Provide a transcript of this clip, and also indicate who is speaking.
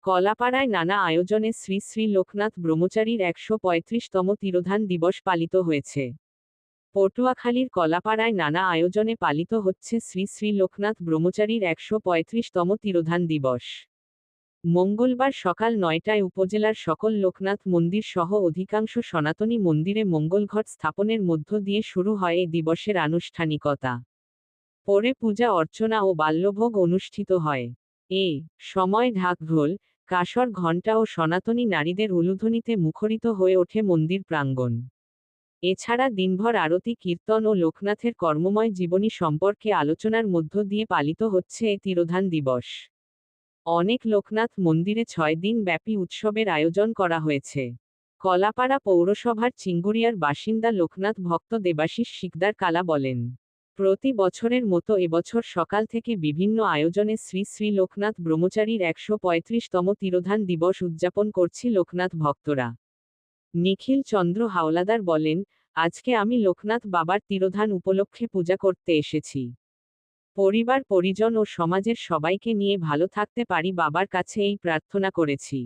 Speaker 1: কলাপাড়ায় নানা আয়োজনে শ্রী শ্রী লোকনাথ ব্রহ্মচারীর ১৩৫তম তিরোধান দিবস পালিত হয়েছে। পটুয়াখালীর কলাপাড়ায় নানা আয়োজনে পালিত হচ্ছে শ্রী শ্রী লোকনাথ ব্রহ্মচারীর ১৩৫তম তিরোধান দিবস। মঙ্গলবার সকাল ৯টায় উপজেলার সকল লোকনাথ মন্দির সহ অধিকাংশ সনাতনী মন্দিরে মঙ্গলঘট স্থাপনের মধ্য দিয়ে শুরু হয় এ দিবসের আনুষ্ঠানিকতা। পরে পূজা অর্চনা ও বাল্যভোগ অনুষ্ঠিত হয়। এ সময় ঢাকঢোল, কাসর ঘণ্টা ও সনাতনী নারীদের উলুধ্বনিতে মুখরিত হয়ে ওঠে মন্দির প্রাঙ্গণ। এছাড়া দিনভর আরতি কীর্তন ও লোকনাথের কর্মময় জীবনী সম্পর্কে আলোচনার মধ্য দিয়ে পালিত হচ্ছে এ তিরোধান দিবস। অনেক লোকনাথ মন্দিরে ৬ দিন ব্যাপী উৎসবের আয়োজন করা হয়েছে। কলাপাড়া পৌরসভার চিঙ্গুরিয়ার বাসিন্দা লোকনাথ ভক্ত দেবাশিস শিকদার কালা বলেন, প্রতি বছরের মতো এবছর সকাল থেকে বিভিন্ন আয়োজনে শ্রী শ্রী লোকনাথ ব্রহ্মচারীর ১৩৫তম তিরোধান দিবস উদযাপন করছি লোকনাথ ভক্তরা। নিখিল চন্দ্র হাওলাদার বলেন, আজকে আমি লোকনাথ বাবার তিরোধান উপলক্ষে পূজা করতে এসেছি। পরিবার পরিজন ও সমাজের সবাইকে নিয়ে ভালো থাকতে পারি বাবার কাছে এই প্রার্থনা করেছি।